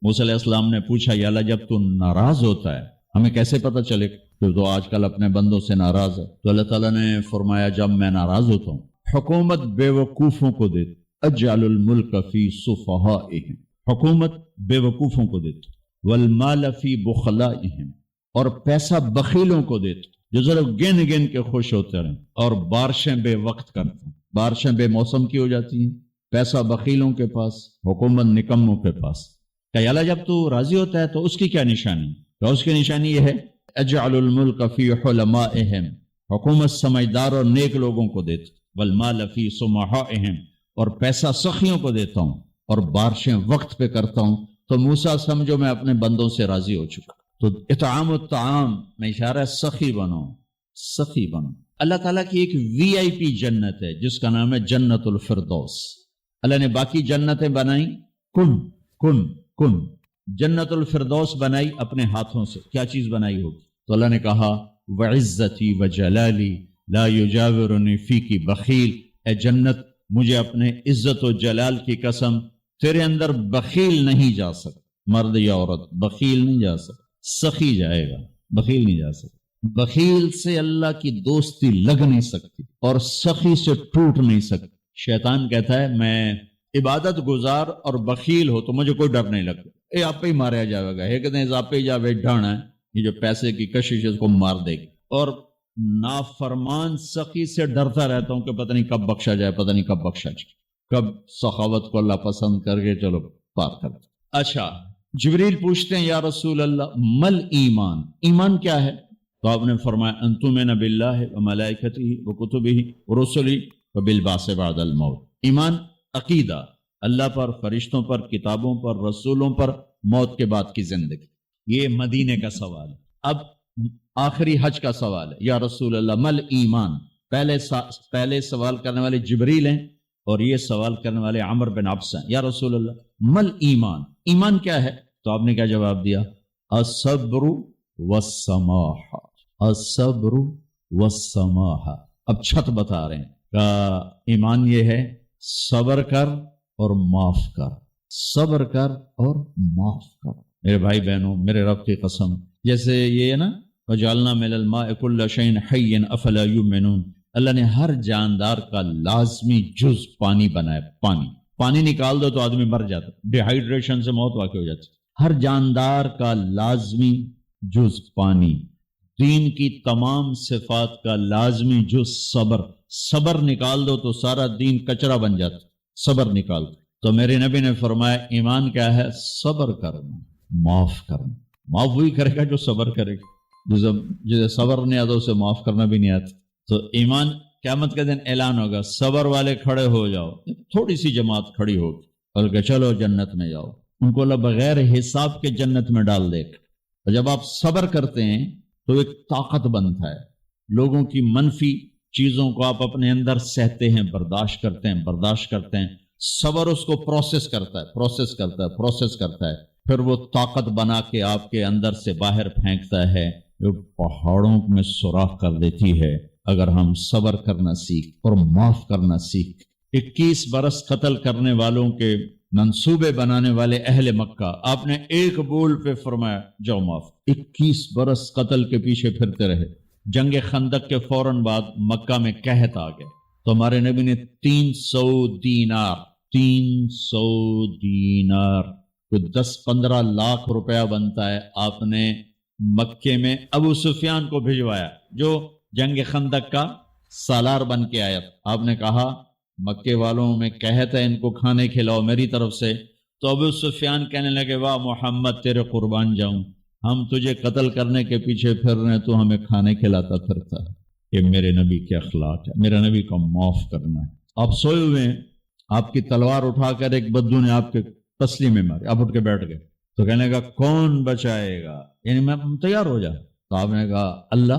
موسیٰ علیہ السلام نے پوچھا یا اللہ جب تو ناراض ہوتا ہے ہمیں کیسے پتہ چلے کہ تو آج کل اپنے بندوں سے ناراض ہے؟ تو اللہ تعالیٰ نے فرمایا جب میں ناراض ہوتا ہوں حکومت بے وقوفوں کو دیتا، اجعل الملک فی صفہائہم، حکومت بے وقوفوں کو دیتا، والمال فی بخلائہم، اور پیسہ بخیلوں کو دیتا جو ذرا گن گن کے خوش ہوتے رہیں، اور بارشیں بے وقت کرتے ہیں، بارشیں بے موسم کی ہو جاتی ہیں، پیسہ بخیلوں کے پاس، حکومت نکموں کے پاس۔ کہ اللہ جب تو راضی ہوتا ہے تو اس کی کیا نشانی؟ تو اس کی نشانی یہ ہے اجعل الملک فی حلمائہم، حکومت سمجھدار اور نیک لوگوں کو دیتا، والمال فی سمحائہم، اور پیسہ سخیوں کو دیتا ہوں، اور بارشیں وقت پہ کرتا ہوں۔ تو موسیٰ سمجھو میں اپنے بندوں سے راضی ہو چکا۔ تو اطعام الطعام میں اشارہ ہے سخی بنو، سخی بنو۔ اللہ تعالیٰ کی ایک وی آئی پی جنت ہے جس کا نام ہے جنت الفردوس۔ اللہ نے باقی جنتیں بنائیں کن کن کن، جنت الفردوس بنائی اپنے ہاتھوں سے۔ کیا چیز بنائی ہوگی؟ تو اللہ نے کہا وعزتی وجلالی لا یجاورنی فیکی بخیل، اے جنت مجھے اپنے عزت و جلال کی قسم تیرے اندر بخیل نہیں جا سکتا، مرد یا عورت بخیل نہیں جا سکتا، سخی جائے گا، بخیل نہیں جا سکتا۔ بخیل سے اللہ کی دوستی لگ نہیں سکتی اور سخی سے ٹوٹ نہیں سکتی۔ شیطان کہتا ہے میں عبادت گزار اور بخیل ہو تو مجھے کوئی ڈر نہیں لگتا، اے آپ پہ ہی ماریا جائے گا، ایک دن آپ پہ جاوے ڈھانا ہے، یہ جو پیسے کی کشش ہے اس کو مار دے گی۔ اور نافرمان سخی سے ڈرتا رہتا ہوں کہ پتہ نہیں کب بخشا جائے، پتہ نہیں کب بخشا جائے، کب سخاوت کو اللہ پسند کر کے چلو پار کر دے۔ اچھا جبریل پوچھتے ہیں یا رسول اللہ مل ایمان، ایمان کیا ہے؟ تو آپ نے فرمایا ان تؤمن باللہ وملائکتہ وکتبہ ورسلہ وبالبعث بعد الموت۔ ایمان عقیدہ، اللہ پر، فرشتوں پر، کتابوں پر، رسولوں پر، موت کے بعد کی زندگی۔ یہ مدینے کا سوال ہے۔ اب آخری حج کا سوال ہے یا رسول اللہ مل ایمان۔ پہلے سوال کرنے والے جبریل ہیں اور یہ سوال کرنے والے عمر بن عبس ہیں۔ یا رسول اللہ مل ایمان، ایمان کیا ہے؟ تو آپ نے کیا جواب دیا؟ الصبر والسماح، الصبر والسماح۔ اب چھت بتا رہے ہیں کہ ایمان یہ ہے صبر کر اور معاف کر، صبر کر اور معاف کر۔ میرے بھائی بہنوں، میرے رب کی قسم، جیسے یہ ہے نا وَجَعَلْنَا مِنَ الْمَاءِ كُلَّ شَيْءٍ حَيٍّ أَفَلَا يُؤْمِنُونَ، اللہ نے ہر جاندار کا لازمی جز پانی بنایا۔ پانی نکال دو تو آدمی مر جاتا، ڈی ہائیڈریشن سے موت واقع ہو جاتی۔ ہر جاندار کا لازمی جز پانی، دین کی تمام صفات کا لازمی جز صبر، صبر نکال دو تو سارا دین کچرا بن جاتا، صبر نکال دو۔ تو میرے نبی نے فرمایا ایمان کیا ہے؟ صبر کرنا، معاف کرنا۔ معاف وہی کرے گا جو صبر کرے گا، جسے صبر نہیں آتا اسے معاف کرنا بھی نہیں آتا۔ تو ایمان قیامت کے دن اعلان ہوگا صبر والے کھڑے ہو جاؤ، تھوڑی سی جماعت کھڑی ہوگی، بلکہ چلو جنت میں جاؤ، ان کو اللہ بغیر حساب کے جنت میں ڈال دے گا۔ اور جب آپ صبر کرتے ہیں تو ایک طاقت بنتا ہے، لوگوں کی منفی چیزوں کو آپ اپنے اندر سہتے ہیں، برداشت کرتے ہیں۔ صبر اس کو پروسیس کرتا ہے، پھر وہ طاقت بنا کے آپ کے اندر سے باہر پھینکتا ہے، جو پہاڑوں میں سوراخ کر دیتی ہے اگر ہم صبر کرنا سیکھ اور معاف کرنا سیکھ۔ 21 برس قتل کرنے والوں کے منصوبے بنانے والے اہل مکہ، آپ نے ایک بول پہ فرمایا جاؤ معاف۔ 21 برس قتل کے پیچھے پھرتے رہے۔ جنگ خندق کے فوراً بعد مکہ میں قحط آ گئے تو ہمارے نبی نے 300 دینار کوئی 10-15 لاکھ روپیہ بنتا ہے، آپ نے مکے میں ابو سفیان کو بھجوایا جو جنگ خندق کا سالار بن کے آیا۔ آپ نے کہا مکے والوں میں قحط ہے، ان کو کھانے کھلاؤ میری طرف سے۔ تو ابو سفیان کہنے لگے واہ محمد تیرے قربان جاؤں، ہم تجھے قتل کرنے کے پیچھے پھر رہے ہیں تو ہمیں کھانے کھلاتا پھرتا ہے۔ یہ میرے نبی کے اخلاق ہے، میرے نبی کو معاف کرنا ہے۔ آپ سوئے ہوئے ہیں، آپ کی تلوار اٹھا کر ایک بدو نے آپ کے تسلی میں ماری، آپ اٹھ کے بیٹھ گئے تو کہنے لگا کون بچائے گا، یعنی میں تیار ہو جا۔ تو آپ نے کہا اللہ،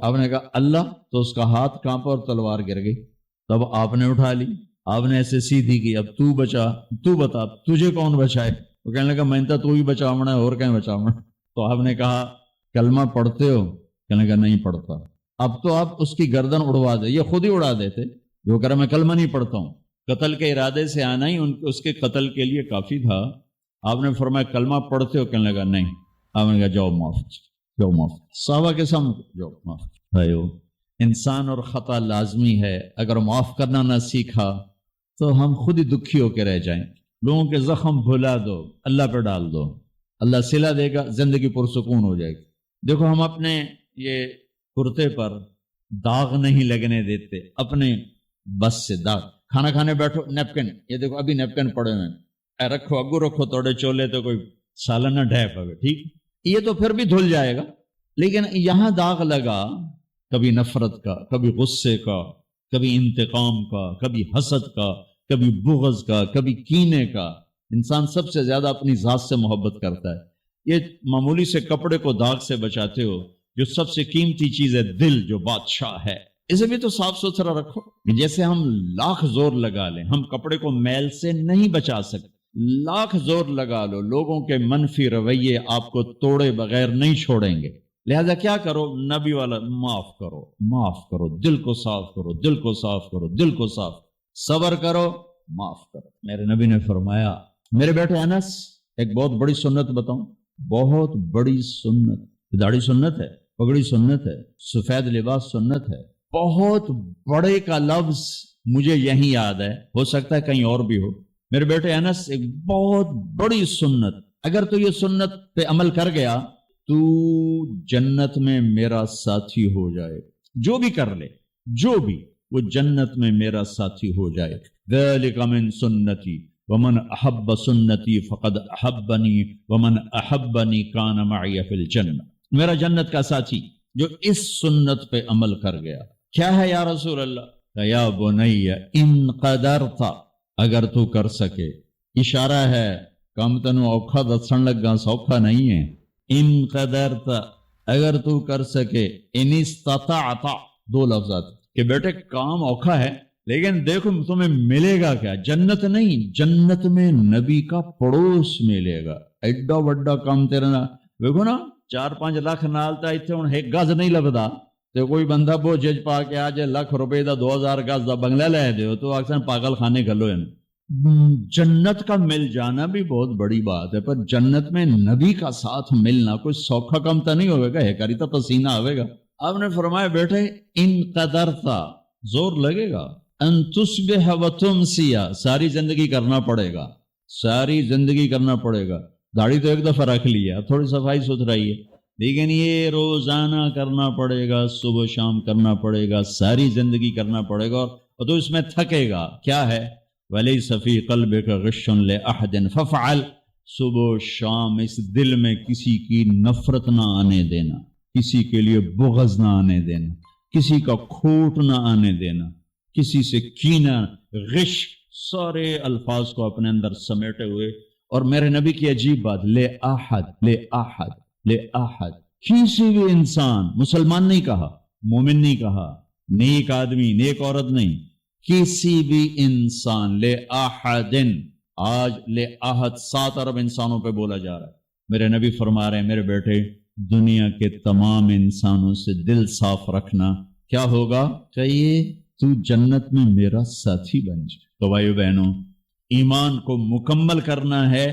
آپ نے کہا اللہ، تو اس کا ہاتھ کانپا اور تلوار گر گئی۔ تب آپ نے اٹھا لی، آپ نے ایسے سیدھی کی، اب تو بچا، تو بتا تجھے کون بچائے؟ وہ کہنے لگا میں تو ہی بچاونا ہے، اور کہیں بچاونا۔ تو آپ نے کہا کلمہ پڑھتے ہو؟ کہنے لگا نہیں پڑھتا۔ اب تو آپ اس کی گردن اڑوا دے، یہ خود ہی اڑا دیتے جو کہہ رہا میں کلمہ نہیں پڑھتا ہوں۔ قتل کے ارادے سے آنا ہی اس کے قتل کے لیے کافی تھا۔ آپ نے فرمایا کلمہ پڑھتے ہو؟ کہنے لگا نہیں. آپ نے کہا جاؤ معاف، جاؤ معاف. صحابہ کے سامنے جاؤ معاف. بھائیو انسان اور خطا لازمی ہے، اگر معاف کرنا نہ سیکھا تو ہم خود ہی دکھی ہو کے رہ جائیں. لوگوں کے زخم بھلا دو، اللہ پہ ڈال دو، اللہ صلہ دے گا، زندگی پرسکون ہو جائے گی. دیکھو ہم اپنے یہ کرتے پر داغ نہیں لگنے دیتے، اپنے بس سے داغ. کھانا کھانے بیٹھو نیپکن، یہ دیکھو ابھی نیپکن پڑے ہوئے ہیں، اے رکھو اگو رکھو توڑے چولے تو کوئی سالن نہ ڈھے پوے، ٹھیک یہ تو پھر بھی دھل جائے گا. لیکن یہاں داغ لگا کبھی نفرت کا، کبھی غصے کا، کبھی انتقام کا، کبھی حسد کا، کبھی بغض کا، کبھی کینے کا. انسان سب سے زیادہ اپنی ذات سے محبت کرتا ہے. یہ معمولی سے کپڑے کو داغ سے بچاتے ہو، جو سب سے قیمتی چیز ہے دل جو بادشاہ ہے، اسے بھی تو صاف ستھرا رکھو. جیسے ہم لاکھ زور لگا لیں ہم کپڑے کو میل سے نہیں بچا سکتے. لاکھ زور لگا لو، لوگوں کے منفی رویے آپ کو توڑے بغیر نہیں چھوڑیں گے. لہذا کیا کرو؟ نبی والا معاف کرو، معاف کرو، دل کو صاف کرو، دل کو صاف کرو، دل کو صاف. صبر کرو، معاف کرو. میرے نبی نے فرمایا، میرے بیٹے انس ایک بہت بڑی سنت بتاؤں، بہت بڑی سنت. داڑھی سنت ہے، پگڑی سنت ہے، سفید لباس سنت ہے. بہت بڑے کا لفظ مجھے یہی یاد ہے، ہو سکتا ہے کہیں اور بھی ہو. میرے بیٹے انس ایک بہت بڑی سنت، اگر تو یہ سنت پہ عمل کر گیا تو جنت میں میرا ساتھی ہو جائے. جو بھی کر لے، جو بھی، وہ جنت میں میرا ساتھی ہو جائے. ذالک من سنتی ومن احب سنتی فقد احبنی ومن احبنی کان معی فی الجنہ. میرا جنت کا ساتھی جو اس سنت پہ عمل کر گیا. کیا ہے یا رسول اللہ؟ یا بنی ان قدرت، اگر تو کر سکے. اشارہ ہے کم تنو اوکھا دسن لگا، سوکھا نہیں ہے. ان قدرت، اگر تو کر سکے. ان استطاعت، دو لفظات کہ بیٹے کام اوکھا ہے لیکن دیکھو تمہیں ملے گا کیا؟ جنت نہیں، جنت میں نبی کا پڑوس ملے گا. ایڈا وڈا کام تیرا نا دیکھو نا 4-5 لاکھ نالتا اتنے ہوں ایک گز نہیں لبدا تو کوئی بندہ بوجھ پا کے آج لاکھ روپے دا 2000 گز دا بنگلہ لے دیو تو اکثر پاگل خانے گھلو ہیں. جنت کا مل جانا بھی بہت بڑی بات ہے، پر جنت میں نبی کا ساتھ ملنا کوئی سوکھا کم تو نہیں ہوئے گا، ہے کری تو پسینہ آئے گا. آپ نے فرمایا بیٹھے ان قدرتا، زور لگے گا. ان تصبح و تمسیا، ساری زندگی کرنا پڑے گا، ساری زندگی کرنا پڑے گا. داڑھی تو ایک دفعہ رکھ لیا، تھوڑی صفائی ستھرائی ہے، لیکن یہ روزانہ کرنا پڑے گا، صبح شام کرنا پڑے گا، ساری زندگی کرنا پڑے گا. اور تو اس میں تھکے گا. کیا ہے؟ وَلَيْسَ فِي قَلْبِكَ غِشٌّ لِأَحَدٍ فَافْعَلْ. صبح شام اس دل میں کسی کی نفرت نہ آنے دینا، کسی کے لیے بغض نہ آنے دینا، کسی کا کھوٹ نہ آنے دینا، کسی سے کینہ، غش، سارے الفاظ کو اپنے اندر سمیٹے ہوئے. اور میرے نبی کی عجیب بات، لے احد، لے احد، لے احد، کسی بھی انسان، مسلمان نہیں کہا، مومن نہیں کہا، نیک آدمی، نیک عورت نہیں، کسی بھی انسان، لے احدن. آج لے احد 7 ارب انسانوں پہ بولا جا رہا ہے. میرے نبی فرما رہے ہیں میرے بیٹے دنیا کے تمام انسانوں سے دل صاف رکھنا. کیا ہوگا؟ چاہیے تو جنت میں میرا ساتھی بن جائے. تو بھائیو بہنوں، ایمان کو مکمل کرنا ہے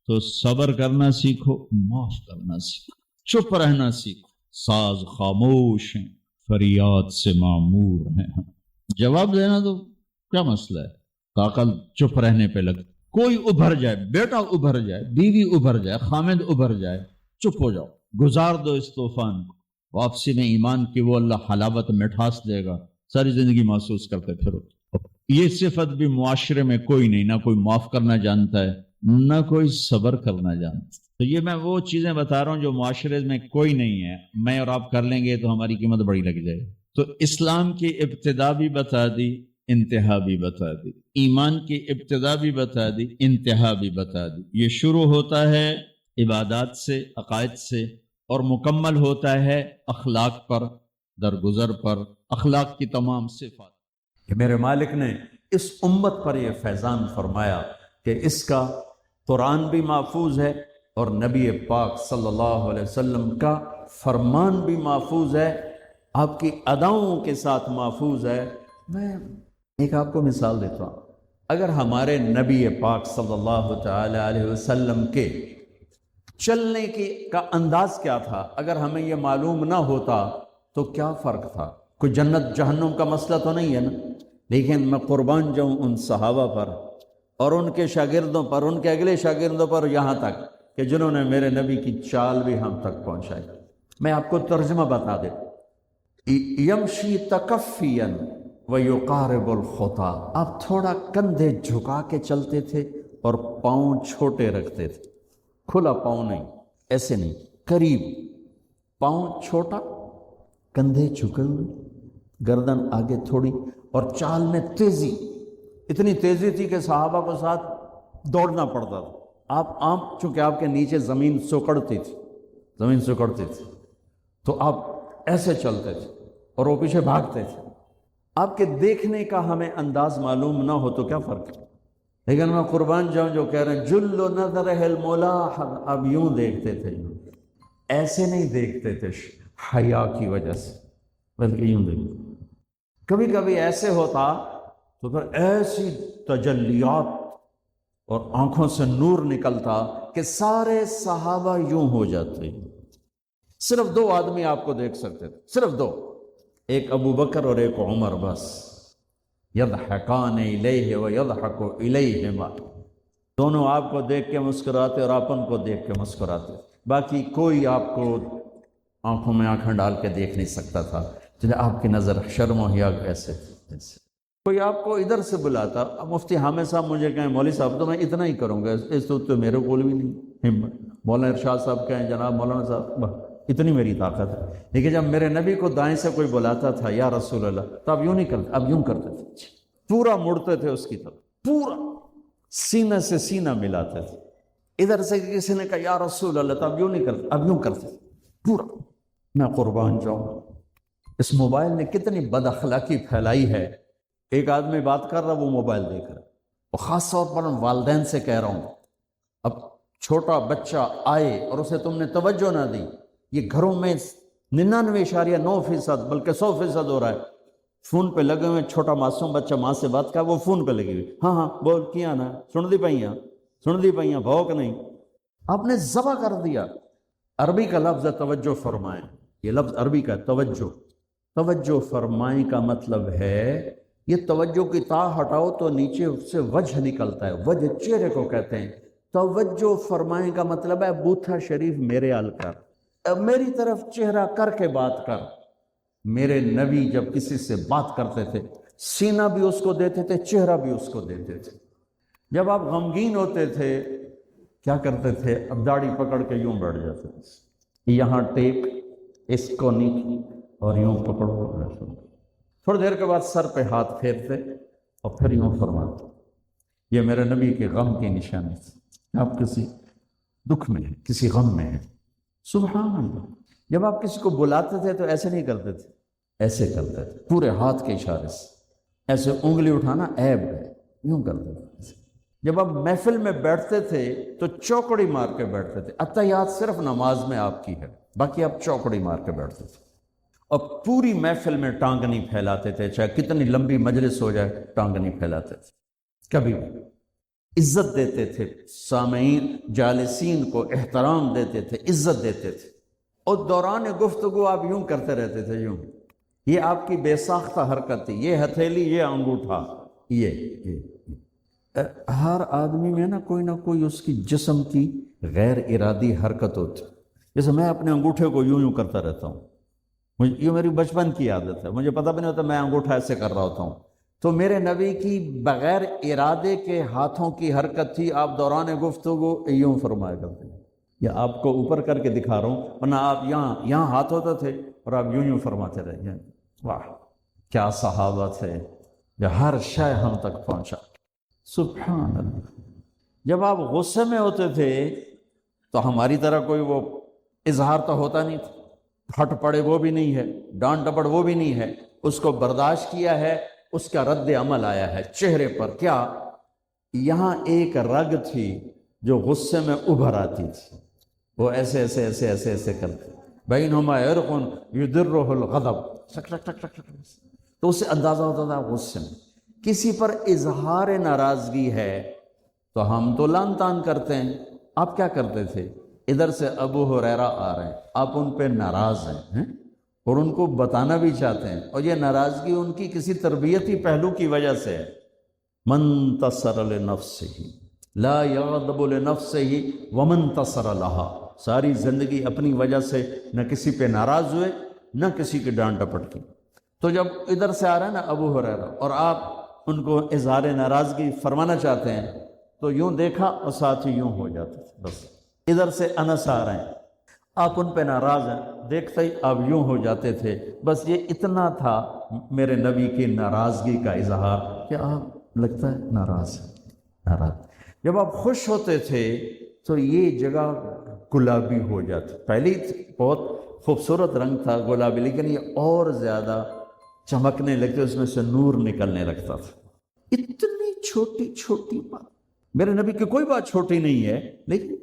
تو صبر کرنا سیکھو، معاف کرنا سیکھو، چپ رہنا سیکھو. ساز خاموش ہیں، فریاد سے معمور ہیں. جواب دینا تو کیا مسئلہ ہے؟ طاقت چپ رہنے پہ لگ. کوئی ابھر جائے، بیٹا ابھر جائے، بیوی ابھر جائے، خامد ابھر جائے، چپ ہو جاؤ، گزار دو اس طوفان کو. واپسی میں ایمان کی وہ اللہ حلاوت مٹھاس دے گا، ساری زندگی محسوس کرتے پھرو. یہ صفت بھی معاشرے میں کوئی نہیں، نہ کوئی معاف کرنا جانتا ہے، نہ کوئی صبر کرنا جانتا ہے. تو یہ میں وہ چیزیں بتا رہا ہوں جو معاشرے میں کوئی نہیں ہے. میں اور آپ کر لیں گے تو ہماری قیمت بڑی لگ جائے. تو اسلام کی ابتدا بھی بتا دی، انتہا بھی بتا دی. ایمان کی ابتدا بھی بتا دی، انتہا بھی بتا دی. یہ شروع ہوتا ہے عبادات سے، عقائد سے، اور مکمل ہوتا ہے اخلاق پر، درگزر پر، اخلاق کی تمام صفات. کہ میرے مالک نے اس امت پر یہ فیضان فرمایا کہ اس کا قرآن بھی محفوظ ہے اور نبی پاک صلی اللہ علیہ وسلم کا فرمان بھی محفوظ ہے، آپ کی اداؤں کے ساتھ محفوظ ہے. میں ایک آپ کو مثال دیتا ہوں. اگر ہمارے نبی پاک صلی اللہ تعالی علیہ وسلم کے چلنے کا انداز کیا تھا، اگر ہمیں یہ معلوم نہ ہوتا تو کیا فرق تھا؟ کوئی جنت جہنم کا مسئلہ تو نہیں ہے نا، لیکن میں قربان جاؤں ان صحابہ پر اور ان کے شاگردوں پر، ان کے اگلے شاگردوں پر، یہاں تک کہ جنہوں نے میرے نبی کی چال بھی ہم تک پہنچائی۔ میں آپ کو ترجمہ بتا دیں، یمشی تکفیا ویقارب الخطا، آپ تھوڑا کندھے جھکا کے چلتے تھے اور پاؤں چھوٹے رکھتے تھے، کھلا پاؤں نہیں، ایسے نہیں، قریب، پاؤں چھوٹا، کندھے جھکے ہوئے، گردن آگے تھوڑی، اور چال میں تیزی، اتنی تیزی تھی کہ صحابہ کو ساتھ دوڑنا پڑتا تھا۔ آپ چونکہ آپ کے نیچے زمین سکڑتی تھی تو آپ ایسے چلتے تھے اور وہ پیچھے بھاگتے تھے۔ آپ کے دیکھنے کا ہمیں انداز معلوم نہ ہو تو کیا فرق ہے، لیکن میں قربان جاؤں جو کہہ رہے ہیں جل نظرہ الملاحظ، اب یوں دیکھتے تھے، ایسے نہیں دیکھتے تھے حیا کی وجہ سے، بلکہ یوں دیکھتے۔ کبھی کبھی ایسے ہوتا تو پھر ایسی تجلیات اور آنکھوں سے نور نکلتا کہ سارے صحابہ یوں ہو جاتے۔ صرف دو آدمی آپ کو دیکھ سکتے تھے، صرف دو، ایک ابو بکر اور ایک عمر، بس، یضحکان الیہ ویضحک الیہما، دونوں آپ کو دیکھ کے مسکراتے اور آپ ان کو دیکھ کے مسکراتے، باقی کوئی آپ کو آنکھوں میں آنکھیں ڈال کے دیکھ نہیں سکتا تھا، جنہیں آپ کی نظر شرم و حیا ایسے۔ کوئی آپ کو ادھر سے بلاتا، مفتی حامد صاحب مجھے کہیں مولوی صاحب تو میں اتنا ہی کروں گا، اس تو میرے کول بھی نہیں ہمت، مولانا ارشاد صاحب کہیں جناب مولانا صاحب، اتنی میری طاقت ہے، لیکن جب میرے نبی کو دائیں سے کوئی بلاتا تھا یا رسول اللہ، تو اب یوں نہیں کرتے، اب یوں کرتے تھے، پورا مڑتے تھے اس کی طرف، پورا سینہ سے سینہ ملاتے تھے۔ ادھر سے کسی نے کہا یا رسول اللہ، تو اب یوں نہیں کرتے، اب یوں کرتے تھے پورا۔ میں قربان جاؤں، اس موبائل نے کتنی بد اخلاقی پھیلائی ہے، ایک آدمی بات کر رہا وہ موبائل دیکھ رہا، اور خاص طور پر والدین سے کہہ رہا ہوں، اب چھوٹا بچہ آئے اور اسے تم نے توجہ نہ دی، یہ گھروں میں 99.9% بلکہ 100% ہو رہا ہے، فون پہ لگے ہوئے، چھوٹا معصوم بچہ ماں سے بات کر، وہ فون پہ لگی ہوئی، ہاں ہاں بول کیا نا، سن دی پئیاں بھوک نہیں، آپ نے ذبح کر دیا۔ عربی کا لفظ ہے توجہ فرمائیں، یہ لفظ عربی کا توجہ فرمائیں کا مطلب ہے، یہ توجہ کی تا ہٹاؤ تو نیچے اس سے وجہ نکلتا ہے، وجہ چہرے کو کہتے ہیں۔ توجہ فرمائیں کا مطلب ہے بوتھا شریف میرے آل کر، میری طرف چہرہ کر کے بات کر۔ میرے نبی جب کسی سے بات کرتے تھے سینہ بھی اس کو دیتے تھے، چہرہ بھی اس کو دیتے تھے۔ جب آپ غمگین ہوتے تھے کیا کرتے تھے؟ اب داڑھی پکڑ کے یوں بیٹھ جاتے تھے، یہاں ٹیک، اس کو نیچے، اور یوں پکڑو، تھوڑی دیر کے بعد سر پہ ہاتھ پھیرتے اور پھر یوں فرماتے۔ یہ میرے نبی کے غم کی نشانی تھی، آپ کسی دکھ میں ہیں، کسی غم میں ہیں، سبحان اللہ۔ جب آپ کسی کو بلاتے تھے تو ایسے نہیں کرتے تھے، ایسے کرتے تھے، پورے ہاتھ کے اشارے سے، ایسے انگلی اٹھانا عیب ہے، یوں کرتے تھے۔ جب آپ محفل میں بیٹھتے تھے تو چوکڑی مار کے بیٹھتے تھے، اتحیات صرف نماز میں آپ کی ہے، باقی آپ چوکڑی مار کے بیٹھتے تھے، اور پوری محفل میں ٹانگ نہیں پھیلاتے تھے، چاہے کتنی لمبی مجلس ہو جائے ٹانگ نہیں پھیلاتے تھے کبھی بھی۔ عزت دیتے تھے، سامعین جالسین کو احترام دیتے تھے، عزت دیتے تھے، اور دوران گفتگو آپ یوں کرتے رہتے تھے، یوں۔ یہ آپ کی بے ساختہ حرکت تھی، یہ ہتھیلی، یہ انگوٹھا، یہ ہر آدمی میں نا کوئی اس کی جسم کی غیر ارادی حرکت ہوتی، جیسے میں اپنے انگوٹھے کو یوں کرتا رہتا ہوں، یہ میری بچپن کی عادت ہے، مجھے پتہ بھی نہیں ہوتا میں انگوٹھا ایسے کر رہا ہوتا ہوں۔ تو میرے نبی کی بغیر ارادے کے ہاتھوں کی حرکت تھی، آپ دوران گفتگو یوں فرمایا کرتے ہیں، یا آپ کو اوپر کر کے دکھا رہا ہوں، ورنہ آپ یہاں ہاتھ ہوتا تھے اور آپ یوں فرماتے رہے۔ واہ کیا صحابہ تھے، جو ہر شے ہم تک پہنچا، سبحان اللہ۔ جب آپ غصے میں ہوتے تھے تو ہماری طرح کوئی وہ اظہار تو ہوتا نہیں تھا، پھٹ پڑے وہ بھی نہیں ہے، ڈانٹ ڈپٹ وہ بھی نہیں ہے، اس کو برداشت کیا ہے، اس کا رد عمل آیا ہے چہرے پر۔ کیا یہاں ایک رگ تھی جو غصے میں ابھر آتی تھی، وہ ایسے ایسے ایسے ایسے ایسے کرتے، بینہما عرق یدرہ الغضب، ٹک ٹک ٹک ٹک ٹک، تو اس سے اندازہ ہوتا تھا غصے میں کسی پر اظہار ناراضگی ہے تو ہم تو لان تان کرتے ہیں. آپ کیا کرتے تھے؟ ادھر سے ابو ہریرہ آ رہے ہیں، آپ ان پہ ناراض ہیں اور ان کو بتانا بھی چاہتے ہیں، اور یہ ناراضگی ان کی کسی تربیتی پہلو کی وجہ سے ہے. من تصر لنفسہ لا یغضب لنفسہ ومن تصر لہا. ساری زندگی اپنی وجہ سے نہ کسی پہ ناراض ہوئے نہ کسی کی ڈانٹ ڈپٹ کی. تو جب ادھر سے آ رہا ہے نا ابو ہریرہ اور آپ ان کو اظہار ناراضگی فرمانا چاہتے ہیں تو یوں دیکھا اور ساتھ ہی یوں ہو جاتے تھے. بس ادھر سے انس آ رہے ہیں، آپ ان پہ ناراض ہیں، دیکھتے ہی آپ یوں ہو جاتے تھے. بس یہ اتنا تھا میرے نبی کی ناراضگی کا اظہار کہ آپ لگتا ہے ناراض ہیں. ناراض جب آپ خوش ہوتے تھے تو یہ جگہ گلابی ہو جاتی. پہلی بہت خوبصورت رنگ تھا گلابی، لیکن یہ اور زیادہ چمکنے لگتے، اس میں سے نور نکلنے لگتا تھا. اتنی چھوٹی چھوٹی بات، میرے نبی کی کوئی بات چھوٹی نہیں ہے، لیکن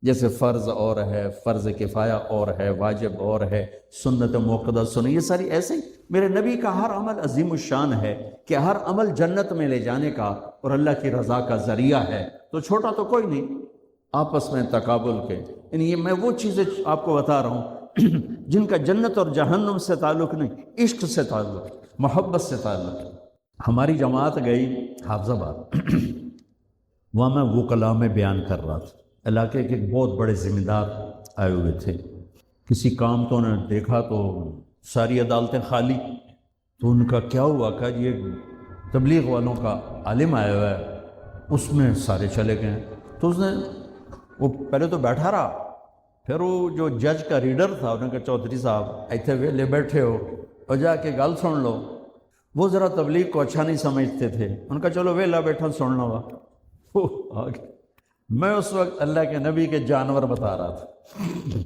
جیسے فرض اور ہے، فرض کفایہ اور ہے، واجب اور ہے، سنت موقدہ سنت، یہ ساری ایسے ہی. میرے نبی کا ہر عمل عظیم الشان ہے کہ ہر عمل جنت میں لے جانے کا اور اللہ کی رضا کا ذریعہ ہے. تو چھوٹا تو کوئی نہیں. آپس میں تقابل کے، یعنی یہ میں وہ چیزیں آپ کو بتا رہا ہوں جن کا جنت اور جہنم سے تعلق نہیں، عشق سے تعلق، محبت سے تعلق. ہماری جماعت گئی حافظ آباد، وہاں میں وکلا میں بیان کر رہا تھا. علاقے کے ایک بہت بڑے ذمہ دار آئے ہوئے تھے. کسی کام تو انہیں دیکھا تو ساری عدالتیں خالی. تو ان کا کیا ہوا کہ یہ تبلیغ والوں کا عالم آیا ہوا ہے، اس میں سارے چلے گئے. تو اس نے وہ پہلے تو بیٹھا رہا، پھر وہ جو جج کا ریڈر تھا انہوں نے کہا چودھری صاحب ایتھے ویلے بیٹھے ہو اور جا کے گل سن لو. وہ ذرا تبلیغ کو اچھا نہیں سمجھتے تھے، ان کا چلو ویلا بیٹھا سن لو. میں اس وقت اللہ کے نبی کے جانور بتا رہا تھا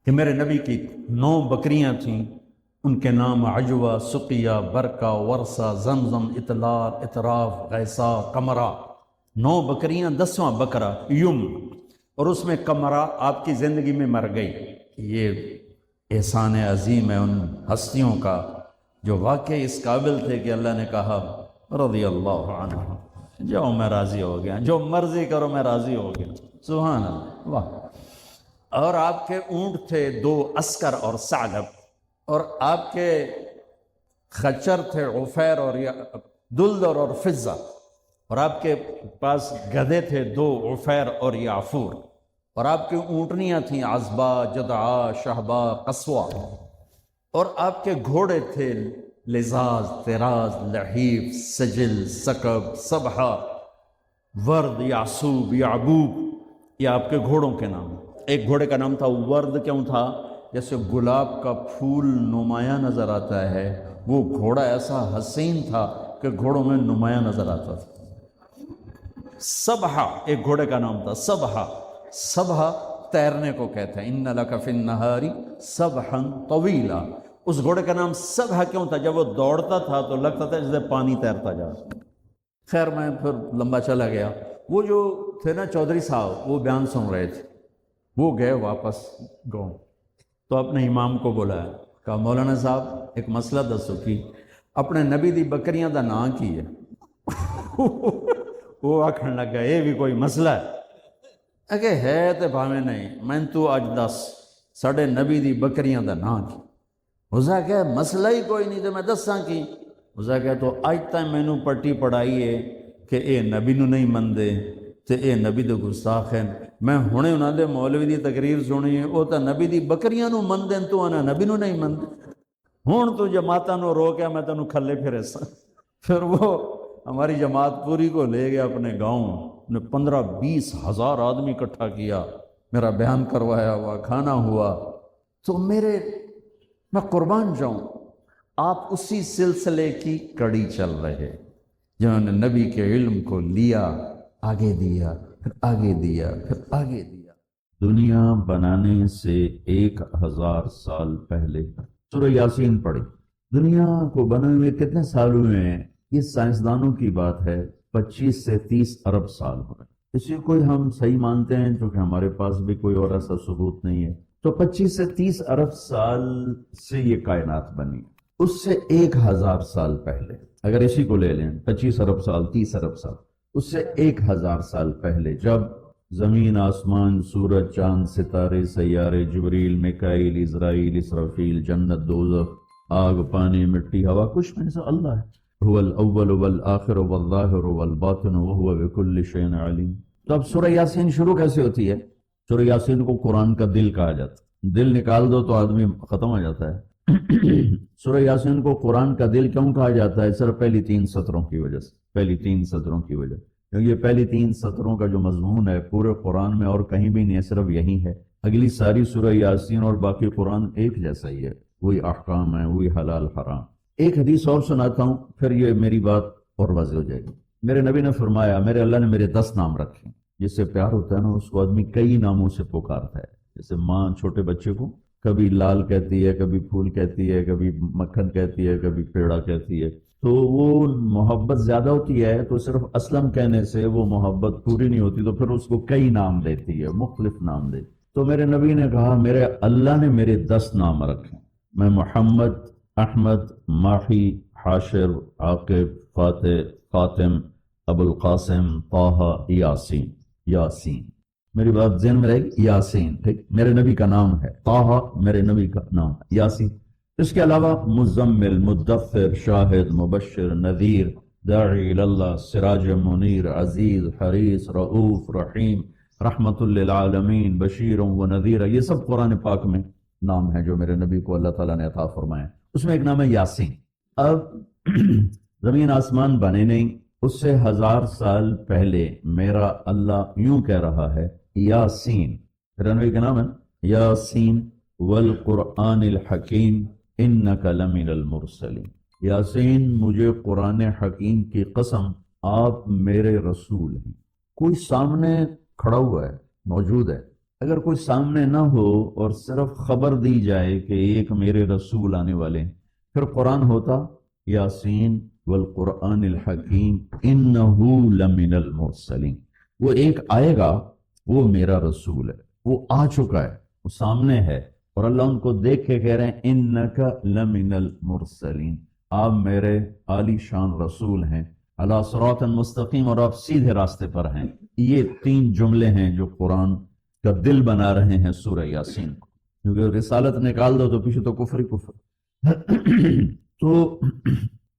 کہ میرے نبی کی 9 بکریاں تھیں، ان کے نام عجوہ، سقیہ، برکہ، ورثہ، زمزم، اطلال، اطراف، غیثہ، قمرہ. 9 بکریاں، 10واں بکرا یم، اور اس میں قمرہ آپ کی زندگی میں مر گئی. یہ احسان عظیم ہے ان ہستیوں کا جو واقعی اس قابل تھے کہ اللہ نے کہا رضی اللہ عنہ، جاؤ میں راضی ہو گیا، جو مرضی کرو میں راضی ہو گیا. سبحان اللہ، واہ. اور آپ کے اونٹ تھے 2 عسکر اور ثعلب، اور آپ کے خچر تھے عفیر اور دلدر اور فضہ، اور آپ کے پاس گدھے تھے 2 عفیر اور یعفور، اور آپ کی اونٹنیاں تھیں عزبہ، جدعا، شہبہ، قصوہ، اور آپ کے گھوڑے تھے لزاز، تراز، لحیف، سجل، سکب، سبحہ، ورد، یعصوب، یعبوب. یہ آپ کے گھوڑوں کے نام. ایک گھوڑے کا نام تھا ورد. کیوں تھا؟ جیسے گلاب کا پھول نمایاں نظر آتا ہے، وہ گھوڑا ایسا حسین تھا کہ گھوڑوں میں نمایاں نظر آتا تھا. سبحہ ایک گھوڑے کا نام تھا، سبحہ. سبحہ تیرنے کو کہتے ہیں، ان لک فی النہار سبحا طویلا. اس گھوڑے کا نام سبحہ کیوں تھا؟ جب وہ دوڑتا تھا تو لگتا تھا جیسے پانی تیرتا جا. خیر میں پھر لمبا چلا گیا. وہ جو تھے نا چودھری صاحب، وہ بیان سن رہے تھے، وہ گئے واپس گاؤں. تو اپنے امام کو بلایا، کہا مولانا صاحب ایک مسئلہ دسو کہ اپنے نبی دی بکریاں دا نام کی ہے. وہ آکھن لگا یہ بھی کوئی مسئلہ ہے؟ اگے ہے تے بھاویں نہیں، میں تو اج دس ساڈے نبی دی بکریاں دا نام کی. اسا کہ مسئلہ ہی کوئی نہیں تے میں دساں کی. اسا کہ تو اج تک مینوں پٹی پڑھائی ہے کہ اے نبی نو نہیں مندے تے اے نبی دے گستاخ ہیں. میں ہنے انہاں دے مولوی دی تقریر سنی ہے، او تا نبی دی بکریاں نو مندے تو انا نبی نو نہیں مندے. ہن تو جماعتاں نو روکیا میں تینوں کھلے پھرے سا. پھر وہ ہماری جماعت پوری کو لے گیا اپنے گاؤں، نے 15-20 ہزار آدمی اکٹھا کیا، میرا بیان کروایا ہوا، کھانا ہوا. تو میں قربان جاؤں، آپ اسی سلسلے کی کڑی چل رہے جنہوں نے نبی کے علم کو لیا، آگے دیا، پھر آگے دیا، پھر آگے دیا. دنیا بنانے سے 1000 سال پہلے سورہ یاسین پڑھی. دنیا کو بنے ہوئے کتنے سال ہوئے ہیں؟ یہ سائنسدانوں کی بات ہے، 25 سے 30 ارب سال ہوئے. اسی کوئی ہم صحیح مانتے ہیں چونکہ ہمارے پاس بھی کوئی اور ایسا ثبوت نہیں ہے. تو 25 سے 30 ارب سال سے یہ کائنات بنی. اس سے 1000 سال پہلے، اگر اسی کو لے لیں 25 ارب سال 30 ارب سال، اس سے 1000 سال پہلے جب زمین آسمان سورج چاند ستارے سیارے جبریل میکائیل اسرائیل اسرافیل جنت دوزخ آگ پانی مٹی ہوا کچھ میں سے اللہ ہے، هو الاول والآخر والظاہر والباطن وهو بكل شيء علیم۔ تو اب سورہ یاسین شروع کیسے ہوتی ہے؟ سورہ یاسین کو قرآن کا دل کہا جاتا ہے، دل نکال دو تو آدمی ختم ہو جاتا ہے۔ سورہ یاسین کو قرآن کا دل کیوں کہا جاتا ہے؟ صرف پہلی 3 سطروں کی وجہ سے، پہلی 3 سطروں کی وجہ، کیونکہ یہ پہلی 3 سطروں کا جو مضمون ہے پورے قرآن میں اور کہیں بھی نہیں ہے، صرف یہی ہے۔ اگلی ساری سورہ یاسین اور باقی قرآن ایک جیسا ہی ہے، وہی احکام ہے، وہی حلال حرام۔ ایک حدیث اور سناتا ہوں پھر یہ میری بات اور واضح ہو جائے گی۔ میرے نبی نے فرمایا، میرے اللہ نے میرے 10 نام رکھے، جس سے پیار ہوتا ہے نا اس کو آدمی کئی ناموں سے پکارتا ہے۔ جیسے ماں چھوٹے بچے کو کبھی لال کہتی ہے، کبھی پھول کہتی ہے، کبھی مکھن کہتی ہے، کبھی پیڑا کہتی ہے، تو وہ محبت زیادہ ہوتی ہے تو صرف اسلم کہنے سے وہ محبت پوری نہیں ہوتی، تو پھر اس کو کئی نام دیتی ہے، مختلف نام دیتی۔ تو میرے نبی نے کہا میرے اللہ نے میرے 10 نام رکھے، میں محمد، احمد، ماحی، حاشر، عاقب، فاتح، خاتم، ابو القاسم، طہ، یاسین۔ یاسین میری بات ذہن میں رہے گی، یاسین ٹھیک میرے نبی کا نام ہے، طہ میرے نبی کا نام ہے، یاسین۔ اس کے علاوہ مزمل، مدثر، شاہد، مبشر، نذیر، داعی اللہ، سراج منیر، عزیز، حریص، رؤوف، رحیم، رحمت للعالمین، بشیر و نذیر، یہ سب قرآن پاک میں نام ہیں جو میرے نبی کو اللہ تعالیٰ نے عطا فرمائے۔ اس میں ایک نام ہے یاسین۔ اب زمین آسمان بنے نہیں، اس سے 1000 سال پہلے میرا اللہ یوں کہہ رہا ہے یاسین، میرا نبی کا نام ہے یاسین والقرآن الحکیم انک لمن المرسلین۔ یاسین مجھے قرآن حکیم کی قسم آپ میرے رسول ہیں۔ کوئی سامنے کھڑا ہوا ہے، موجود ہے، اگر کوئی سامنے نہ ہو اور صرف خبر دی جائے کہ ایک میرے رسول آنے والے ہیں، پھر قرآن ہوتا یاسین والقرآن الحکیم انہو لمن المرسلین۔ وہ ایک آئے گا، وہ میرا رسول ہے، وہ آ چکا ہے، وہ سامنے ہے، اور اللہ ان کو دیکھ کے کہہ رہے ہیں انکا لمن المرسلین، آپ میرے عالی شان رسول ہیں، علی صراط مستقیم، اور آپ سیدھے راستے پر ہیں۔ یہ 3 جملے ہیں جو قرآن کا دل بنا رہے ہیں سورہ یاسین کو، کیونکہ رسالت نکال دو تو پیچھے تو کفر ہی کفر۔ تو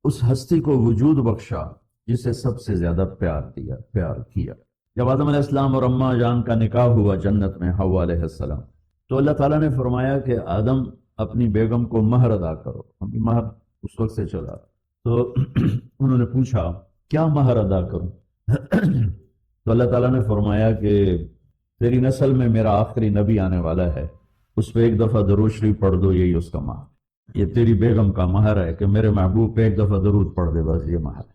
اس ہستی کو وجود بخشا جسے سب سے زیادہ پیار کیا۔ جب آدم علیہ السلام اور اماں جان کا نکاح ہوا جنت میں حوا علیہ السلام، تو اللہ تعالیٰ نے فرمایا کہ آدم اپنی بیگم کو مہر ادا کرو۔ مہر اس وقت سے چلا، تو انہوں نے پوچھا کیا مہر ادا کروں؟ تو اللہ تعالیٰ نے فرمایا کہ تیری نسل میں میرا آخری نبی آنے والا ہے، اس پہ ایک دفعہ درود شریف پڑھ دو، یہی اس کا مہر۔ یہ تیری بیگم کا مہر ہے کہ میرے محبوب پہ ایک دفعہ درود پڑھ دے، بس یہ مہر ہے۔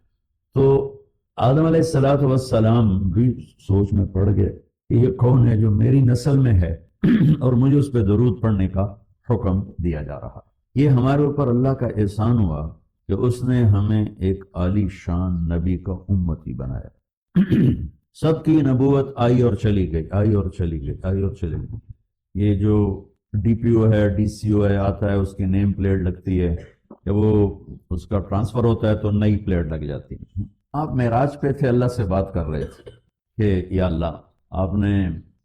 تو آدم علیہ السلام بھی سوچ میں پڑ گئے کہ یہ کون ہے جو میری نسل میں ہے اور مجھے اس پہ درود پڑھنے کا حکم دیا جا رہا۔ یہ ہمارے اوپر اللہ کا احسان ہوا کہ اس نے ہمیں ایک عالی شان نبی کا امتی بنایا۔ سب کی نبوت آئی اور چلی گئی، آئی اور چلی گئی، آئی اور چلی گئی۔ یہ جو ڈی پی او ہے، ڈی سی او ہے، آتا ہے، اس کی نیم پلیٹ لگتی ہے، کہ وہ اس کا ٹرانسفر ہوتا ہے تو نئی پلیٹ لگ جاتی ہے۔ آپ معراج پہ تھے، اللہ سے بات کر رہے تھے کہ یا اللہ، آپ نے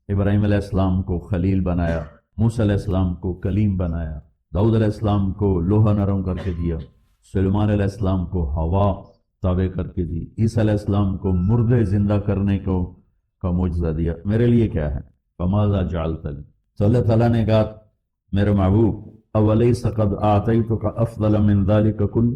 ابراہیم علیہ السلام کو خلیل بنایا، موسیٰ علیہ السلام کو کلیم بنایا، داؤد علیہ السلام کو لوہا نرم کر کے دیا، سلیمان علیہ السلام کو ہوا تابع کر کے دی، عیسیٰ علیہ السلام کو مردے زندہ کرنے کا معجزہ دیا، میرے لیے کیا ہے؟ فماذا جعلت لی؟ تو اللہ تعالیٰ نے کہا میرے محبوب اولیس قد اعطیتک افضل من ذلک کل،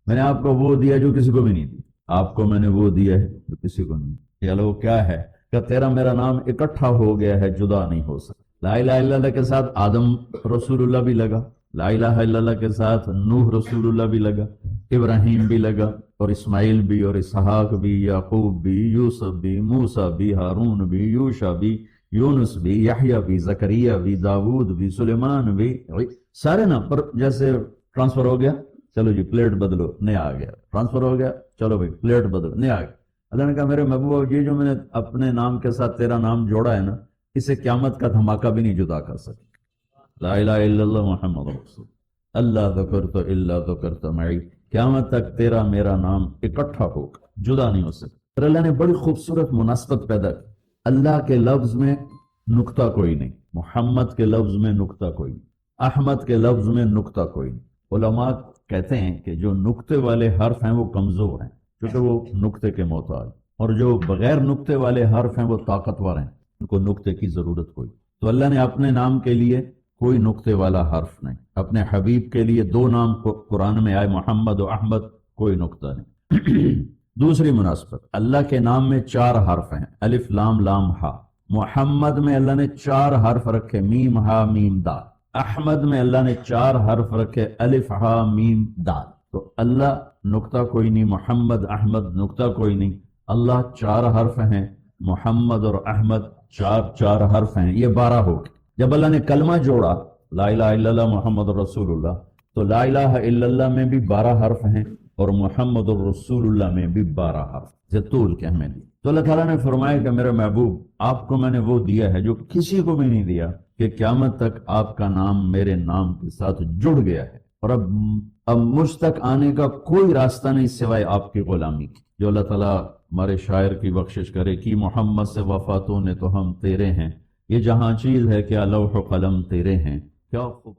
میں نے آپ کو وہ دیا جو کسی کو بھی نہیں دی، آپ کو میں نے وہ دیا ہے جو کسی کو نہیں دیا۔ وہ کیا ہے؟ کہ تیرا میرا نام اکٹھا ہو گیا ہے، جدا نہیں ہو سکتا۔ لا الہ الا اللہ کے ساتھ آدم رسول اللہ بھی لگا، لا الہ الا اللہ کے ساتھ نوح رسول اللہ بھی لگا، ابراہیم بھی لگا، اور اسماعیل بھی، اور اسحاق بھی، یعقوب بھی، یوسف بھی، موسیٰ بھی، ہارون بھی، یوشع بھی، یونس بھی، یحییٰ بھی، زکریا بھی، داود بھی، سلیمان بھی، سارے نا پر جیسے ٹرانسفر ہو گیا، چلو جی پلیٹ بدلو، نیا آ گیا، ٹرانسفر ہو گیا، چلو بھائی پلیٹ بدلو، نیا آ گیا۔ اللہ نے کہا میرے محبوب یہ جو میں نے اپنے نام کے ساتھ تیرا نام جوڑا ہے نا، اسے قیامت کا دھماکہ بھی نہیں جدا کر سکے۔ لا الہ الا اللہ محمد رسول۔ اللہ ذکرت الا ذکرت معی، قیامت تک تیرا میرا نام اکٹھا ہوگا، جدا نہیں ہو سکتا۔ اور اللہ نے بڑی خوبصورت مناسبت پیدا کی، اللہ کے لفظ میں نقطہ کوئی نہیں، محمد کے لفظ میں نقطہ کوئی نہیں، احمد کے لفظ میں نقطہ کوئی نہیں۔ علماء کہتے ہیں کہ جو نقطے والے حرف ہیں وہ کمزور ہیں کیونکہ وہ نقطے کے محتاج، اور جو بغیر نقطے والے حرف ہیں وہ طاقتور ہیں، ان کو نقطے کی ضرورت کوئی۔ تو اللہ نے اپنے نام کے لیے کوئی نقطے والا حرف نہیں، اپنے حبیب کے لیے دو نام قرآن میں آئے، محمد و احمد، کوئی نقطہ نہیں۔ دوسری مناسبت، اللہ کے نام میں 4 حرف ہیں، الف لام لام ہا۔ محمد میں اللہ نے 4 حرف رکھے، میم ہا میم دال۔ احمد میں اللہ نے 4 حرف رکھے، الف ہا میم دال۔ تو اللہ نقطہ کوئی نہیں، محمد احمد نقطہ کوئی نہیں، اللہ 4 حرف ہیں، محمد اور احمد 4 حرف ہیں، یہ 12 ہو گئے۔ جب اللہ نے کلمہ جوڑا لا الہ الا اللہ محمد رسول اللہ، تو لا الہ الا اللہ میں بھی 12 حرف ہیں اور محمد الرسول اللہ میں بھی 12 حرف، زطول کے ہمیں دی۔ تو اللہ تعالیٰ نے فرمایا کہ میرے محبوب، آپ کو میں نے وہ دیا ہے جو کسی کو بھی نہیں دیا، کہ قیامت تک آپ کا نام میرے نام کے ساتھ جڑ گیا ہے، اور اب مجھ تک آنے کا کوئی راستہ نہیں سوائے آپ کی غلامی کی۔ جو اللہ تعالیٰ ہمارے شاعر کی بخشش کرے کہ محمد سے وفاتوں نے تو ہم تیرے ہیں، یہ جہاں چیز ہے کیا لوح و قلم تیرے ہیں، کیا خوب